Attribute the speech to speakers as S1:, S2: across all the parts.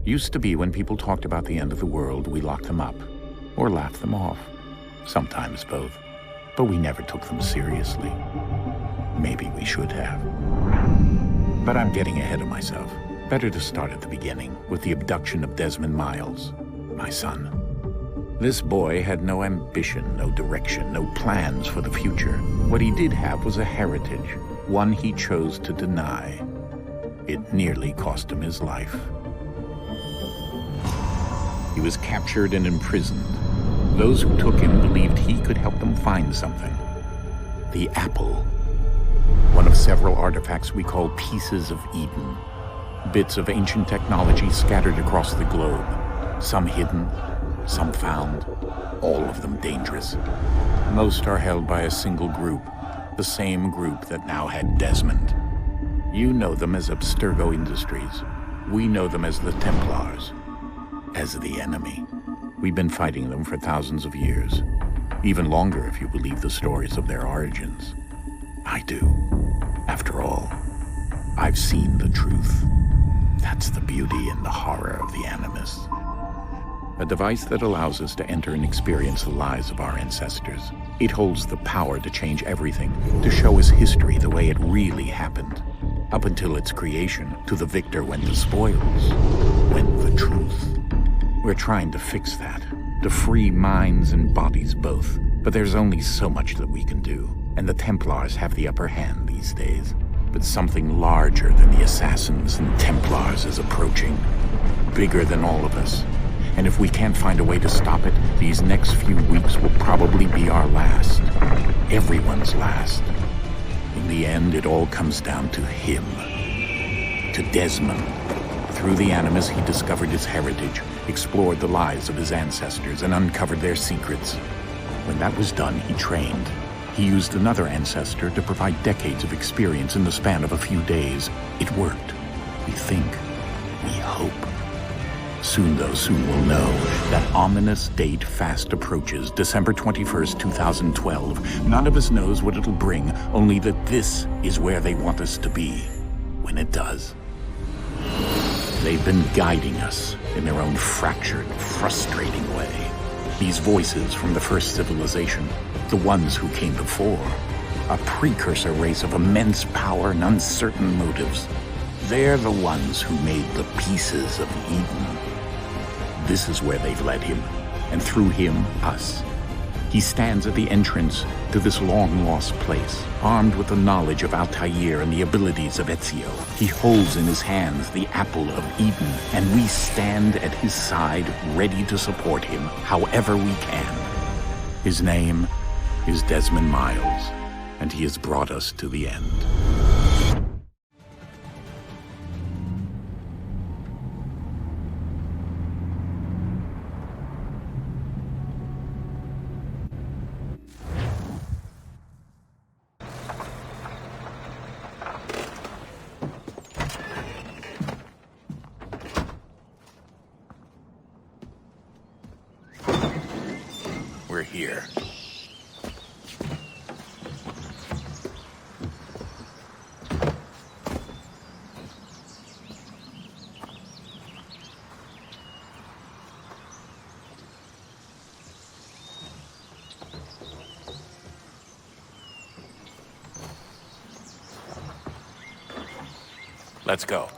S1: Used to be when people talked about the end of the world, we locked them up. Or laughed them off. Sometimes both. But we never took them seriously. Maybe we should have. But I'm getting ahead of myself. Better to start at the beginning, with the abduction of Desmond Miles, my son. This boy had no ambition, no direction, no plans for the future. What he did have was a heritage, one he chose to deny. It nearly cost him his life. He was captured and imprisoned. Those who took him believed he could help them find something. The apple. One of several artifacts we call pieces of Eden. Bits of ancient technology scattered across the globe. Some hidden, some found, all of them dangerous. Most are held by a single group, the same group that now had Desmond. You know them as Abstergo Industries. We know them as the Templars, as the enemy. We've been fighting them for thousands of years, even longer if you believe the stories of their origins. I do. After all, I've seen the truth. That's the beauty and the horror of the Animus. A device that allows us to enter and experience the lives of our ancestors. It holds the power to change everything, to show us history the way it really happened. Up until its creation, to the victor went the spoils, went the truth. We're trying to fix that, to free minds and bodies both. But there's only so much that we can do, and the Templars have the upper hand these days. But something larger than the Assassins and Templars is approaching, bigger than all of us. And if we can't find a way to stop it, these next few weeks will probably be our last. Everyone's last. In the end, it all comes down to him. To Desmond. Through the Animus, he discovered his heritage, explored the lives of his ancestors, and uncovered their secrets. When that was done, he trained. He used another ancestor to provide decades of experience in the span of a few days. It worked. We think. We hope. Soon we'll know. That ominous date fast approaches, December 21st, 2012. None of us knows what it'll bring, only that this is where they want us to be, when it does. They've been guiding us in their own fractured, frustrating way. These voices from the first civilization, the ones who came before, a precursor race of immense power and uncertain motives. They're the ones who made the pieces of Eden. This is where they've led him, and through him, us. He stands at the entrance to this long-lost place, armed with the knowledge of Altair and the abilities of Ezio. He holds in his hands the apple of Eden, and we stand at his side, ready to support him however we can. His name is Desmond Miles, and he has brought us to the end. We're here. Let's go.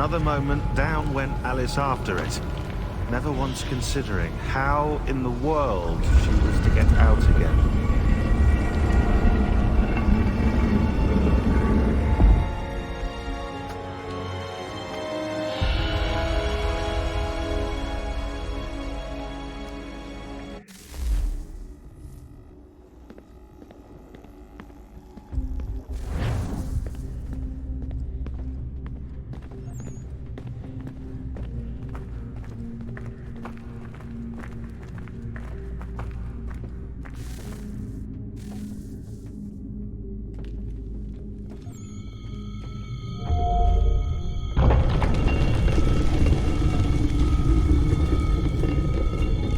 S2: another moment, down went Alice after it, never once considering how in the world she was to get out again.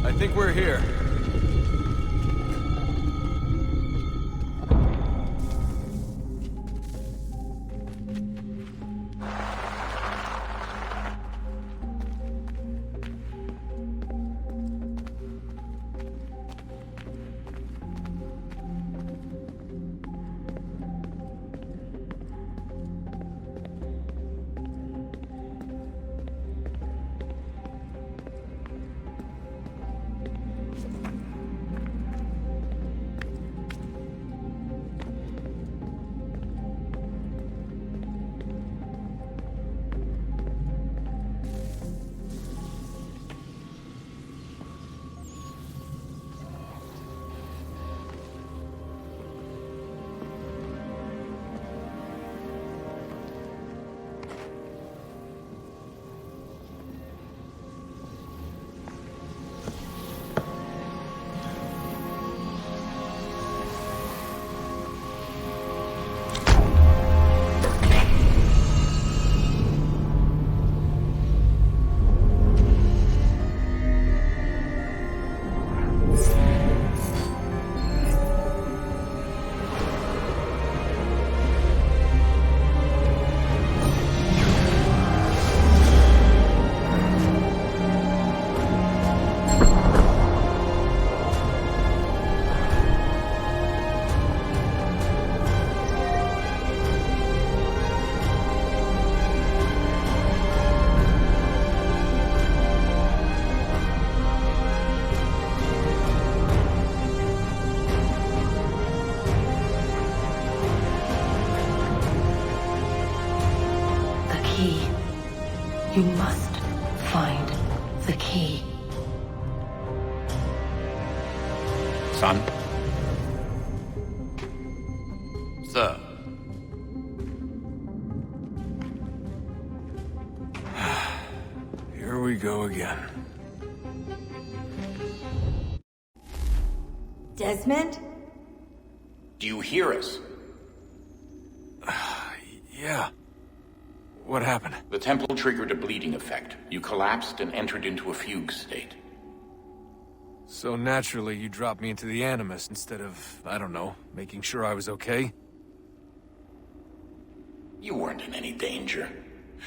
S3: I think we're here.
S4: You must find the key.
S1: Son?
S3: Sir. Here we go again.
S4: Desmond?
S1: Do you hear us?
S3: Yeah. What happened?
S1: The temple triggered a bleeding effect. You collapsed and entered into a fugue state.
S3: So naturally, you dropped me into the Animus instead of, I don't know, making sure I was okay?
S1: You weren't in any danger.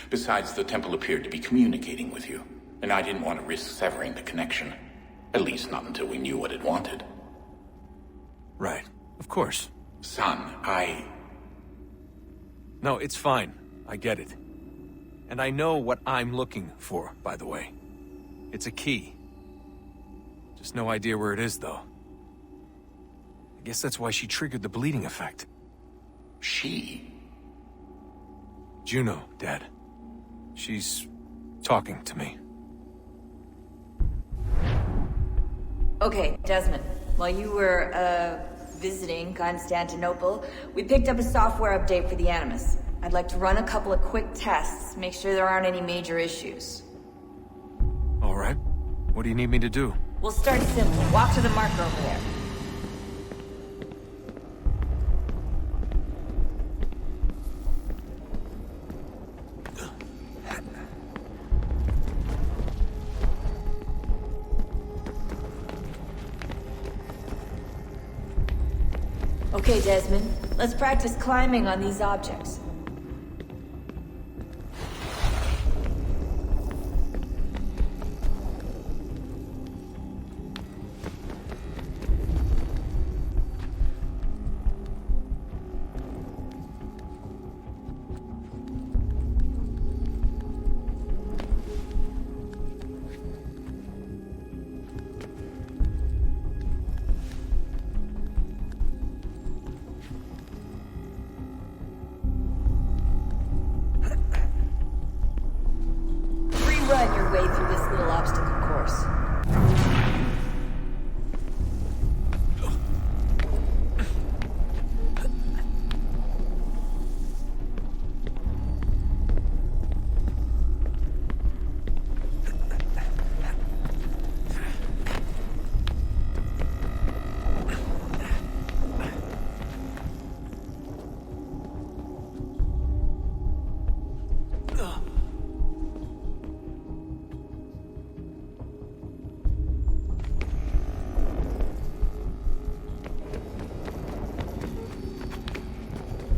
S1: Besides, the temple appeared to be communicating with you, and I didn't want to risk severing the connection. At least not until we knew what it wanted.
S3: Right. Of course.
S1: Son,
S3: No, it's fine. I get it. And I know what I'm looking for, by the way. It's a key. Just no idea where it is, though. I guess that's why she triggered the bleeding effect.
S1: She?
S3: Juno, Dad. She's talking to me.
S4: Okay, Desmond. While you were, visiting Constantinople, we picked up a software update for the Animus. I'd like to run a couple of quick tests, make sure there aren't any major issues.
S3: All right. What do you need me to do?
S4: We'll start simple. Walk to the marker over there. Okay, Desmond. Let's practice climbing on these objects. run your way through this little obstacle course.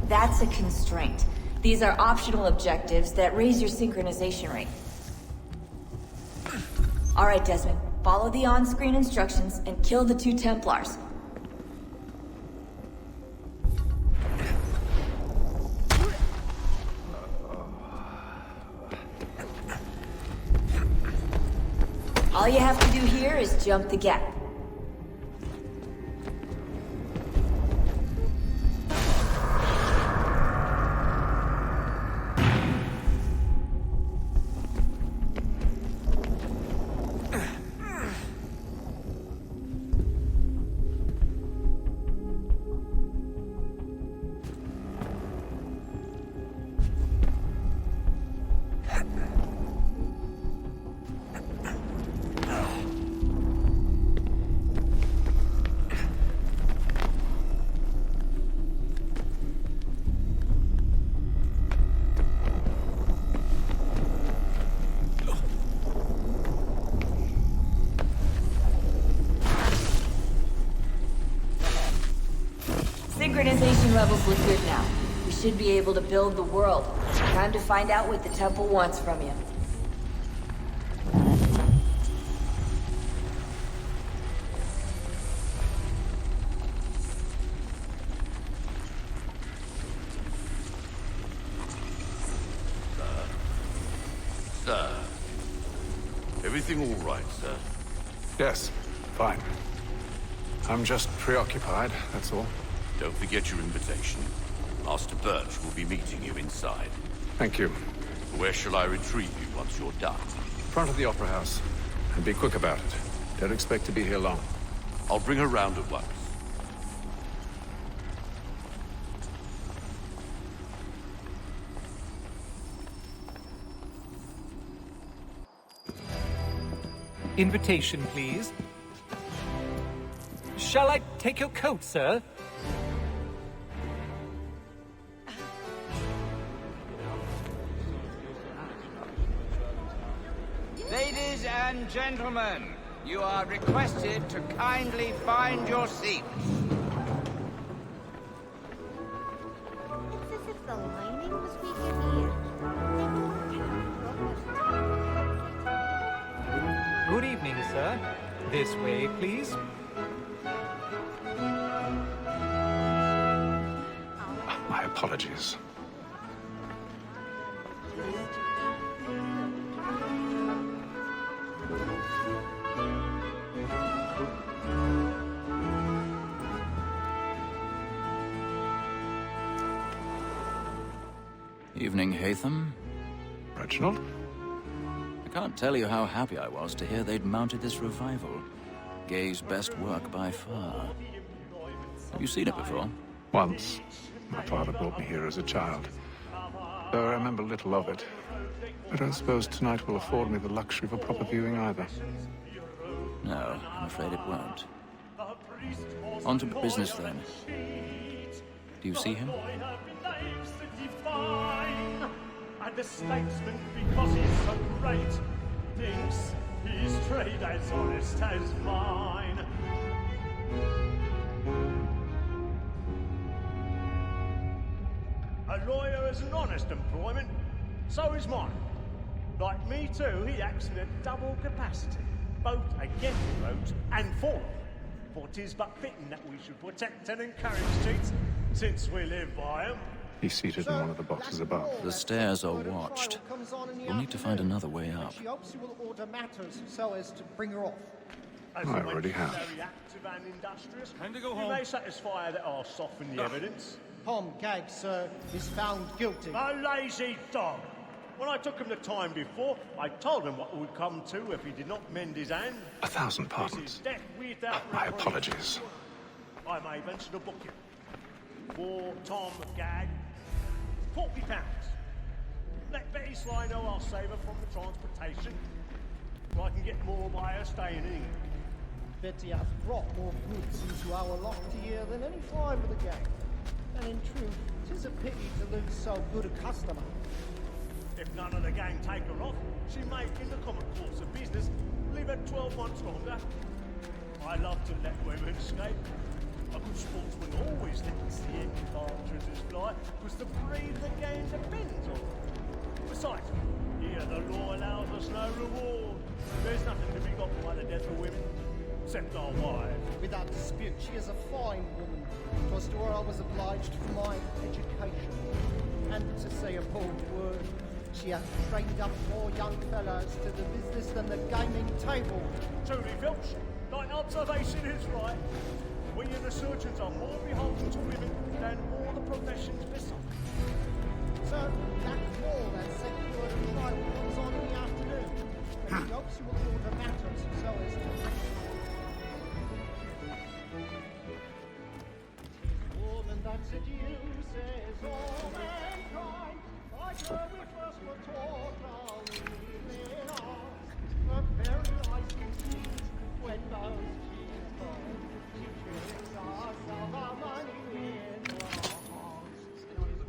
S4: That's a constraint. These are optional objectives that raise your synchronization rate. Alright, Desmond. Follow the on-screen instructions and kill the 2 Templars. All you have to do here is jump the gap. Synchronization levels look good now. We should be able to build the world. Time to find out what the temple wants from you.
S5: Sir. Everything all right, sir?
S6: Yes, fine. I'm just preoccupied, that's all.
S5: Don't forget your invitation. Master Birch will be meeting you inside.
S6: Thank you.
S5: Where shall I retrieve you once you're done?
S6: Front of the Opera House. And be quick about it. Don't expect to be here long.
S5: I'll bring her round at once.
S7: Invitation, please. Shall I take your coat, sir?
S8: Ladies and gentlemen, you are requested to kindly find your seats.
S9: It's as if the lining was weaker here.
S7: Good evening, sir. This way, please.
S6: My apologies.
S10: Evening, Hatham.
S6: Reginald?
S10: I can't tell you how happy I was to hear they'd mounted this revival. Gay's best work by far. Have you seen it before?
S6: Once. My father brought me here as a child. Though I remember little of it. I don't suppose tonight will afford me the luxury of a proper viewing either.
S10: No, I'm afraid it won't. On to business, then. Do you see him?
S11: And the statesman, because he's so great, thinks his trade as honest as mine. A lawyer is an honest employment, so is mine. Like me too, he acts in a double capacity, both against roads and for them. For 'tis but fitting that we should protect and encourage cheats, since we live by 'em.
S6: He's seated in one of the boxes above.
S10: The stairs are watched. We'll need to find another way up.
S12: She hopes you will order matters so as to bring her off.
S11: As
S6: I
S11: a
S6: already have.
S11: very active and industrious,
S3: Time to go
S11: you
S3: home.
S11: may satisfy that I'll soften the evidence.
S12: Tom Gag, sir, is found guilty.
S11: A lazy dog! When I took him the time before, I told him what would come to if he did not mend his hand.
S6: 1,000
S11: This is
S6: pardons.
S11: death without
S6: My
S11: reprieve.
S6: apologies.
S11: I may venture to book you. For Tom Gag, £40. Let Betty Sly know I'll save her from the transportation. So I can get more by her staying in England.
S12: Betty has brought more goods into our loft here than any time of the game. And in truth, 'tis a pity to lose so good a customer.
S11: If none of the gang take her off, she may, in the common course of business, leave her 12 months longer. I love to let women escape. A good sportsman always lets the end partridges fly, because the breed of the game depends on it. Besides, here the law allows us no reward. There's nothing to be got by the death of women, except our wives.
S12: Without dispute, she is a fine woman. 'Twas to her I was obliged for my education. And to say a bold word, she hath trained up more young fellows to the business than the gaming table.
S11: Truly, Filch, thy observation is right. We and the surgeons are more beholden to women than all the professions besides.
S12: So, that's all that secured a trial comes on in the afternoon. And he hopes you will order matters so as to... Woman that seduces all mankind, like her we first were taught our evening arts. Her very eyes can see when those cheeks fall. She tricks us of our money with her hearts.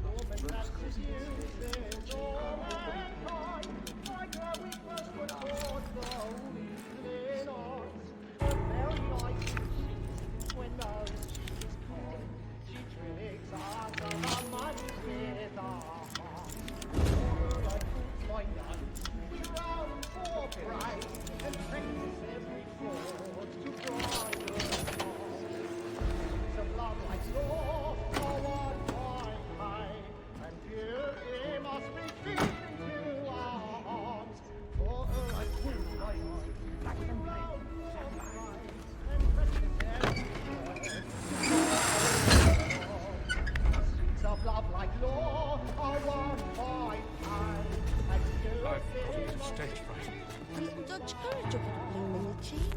S12: Woman that seduces all mankind, like her we first were taught our evening arts. Her very eyes can see when those cheeks fall. She tricks us of our money with her hearts. Like my nuns, we round for price and practice every fraud to drive her on. Some love like law, for one time high, and beauty must be feeding to our arms. For her I queen my heart, we round for price and practice every fraud to drive her on. Streets of love like law are one by high, and beauty must be
S9: A little Dutch courage over the blooming cheek.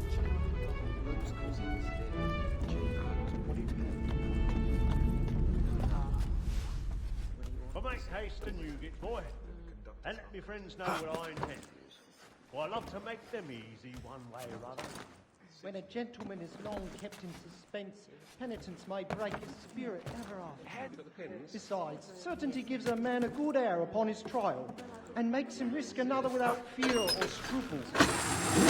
S11: But make haste and you get boy, and let me friends know what I intend. For I love to make them easy one way or other.
S12: When a gentleman is long kept in suspense, penitence may break his spirit ever after. Besides, certainty gives a man a good air upon his trial, and makes him risk another without fear or scruples.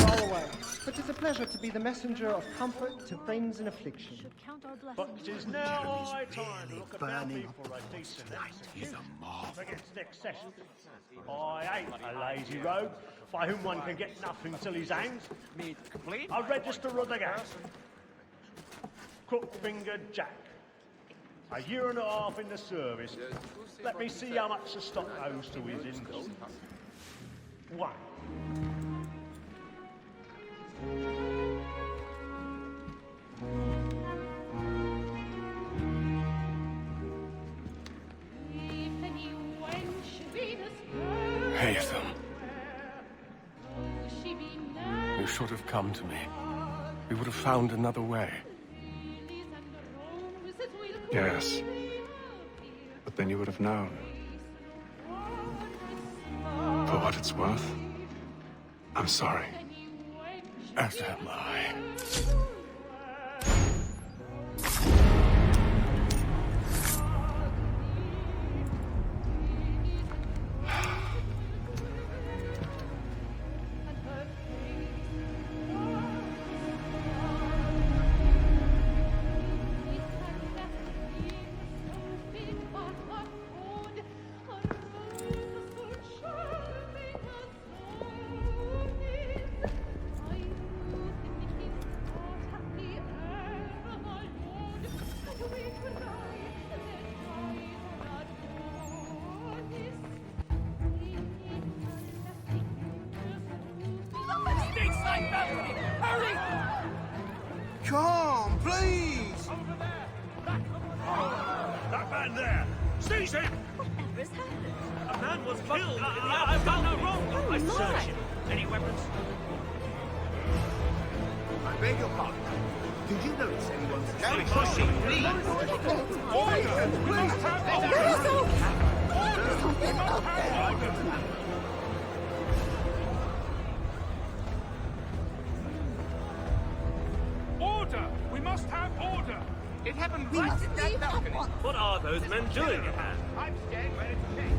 S12: Roll away. But 'tis a pleasure to be the messenger of comfort to friends in affliction.
S11: But it is now high time to look about me for a decent execution against next session. I ain't a lazy rogue by whom one can get nothing till his hands. I register of the gang. Crook-fingered Jack. A year and a half in the service. Let me see how much the stock owes to his income. 1.
S13: Haytham. You should have come to me. We would have found another way.
S6: Yes. But then you would have known. For what it's worth, I'm sorry.
S13: As am I.
S14: Come, please!
S11: That man there! Seize him!
S9: has happened?
S11: A man was killed. I've done no wrong. I search him. Any weapons?
S14: I beg your pardon. Did you notice anyone's...
S11: Very pushy, please.
S14: Order! We must have
S11: order! We must have order!
S14: It happened right at that balcony.
S11: What are those men doing?
S14: I'm staying where it's safe.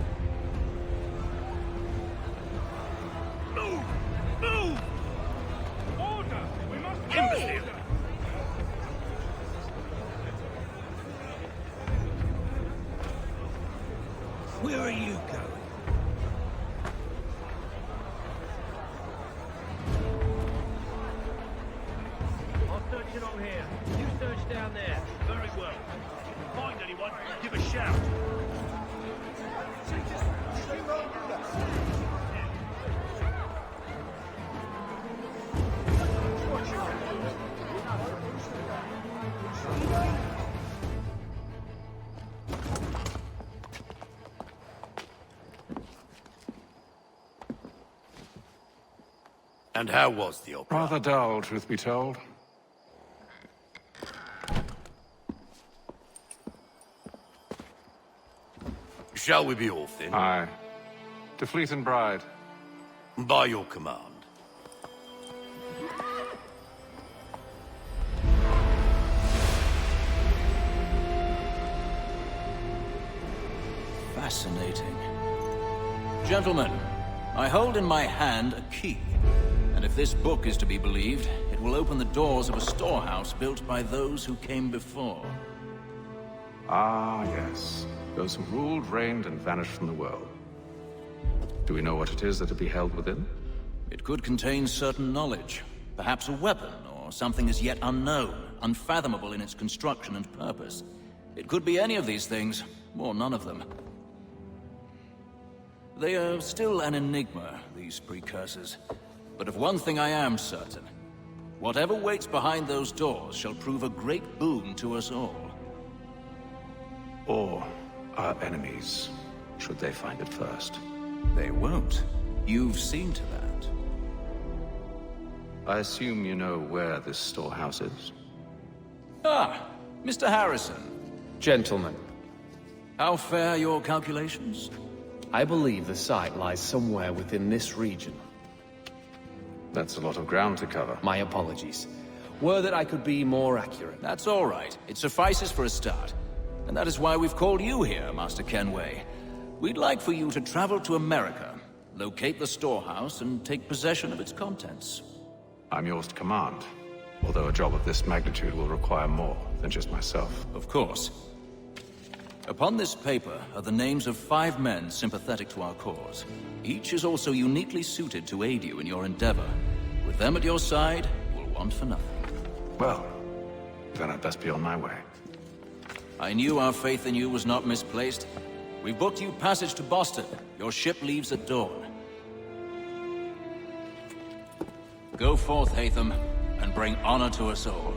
S11: Move! Move! Order! We must imbecile! Where are you going? I'll search along here. You search down there. Very well. If you can find anyone, give a shout.
S5: And how was the opera?
S6: Rather dull, truth be told.
S5: Shall we be off then?
S6: Aye. To Fleet and Bride.
S5: By your command.
S10: Fascinating. Gentlemen, I hold in my hand a key. And if this book is to be believed, it will open the doors of a storehouse built by those who came before.
S6: Ah, yes. Those who ruled, reigned, and vanished from the world. Do we know what it is that to be held within?
S10: It could contain certain knowledge. Perhaps a weapon, or something as yet unknown, unfathomable in its construction and purpose. It could be any of these things, or none of them. They are still an enigma, these precursors. But of one thing I am certain. Whatever waits behind those doors shall prove a great boon to us all.
S6: Or our enemies, should they find it first.
S10: They won't. You've seen to that.
S6: I assume you know where this storehouse is?
S10: Ah, Mr. Harrison.
S15: Gentlemen,
S10: How fare your calculations?
S15: I believe the site lies somewhere within this region.
S6: That's a lot of ground to cover.
S15: My apologies. Were that I could be more accurate.
S10: That's all right. It suffices for a start. And that is why we've called you here, Master Kenway. We'd like for you to travel to America, locate the storehouse, and take possession of its contents.
S6: I'm yours to command. Although a job of this magnitude will require more than just myself.
S10: Of course. Upon this paper are the names of 5 men sympathetic to our cause. Each is also uniquely suited to aid you in your endeavor. With them at your side, you'll want for nothing.
S6: Well, then I'd best be on my way.
S10: I knew our faith in you was not misplaced. We booked you passage to Boston. Your ship leaves at dawn. Go forth, Hatham, and bring honor to us all.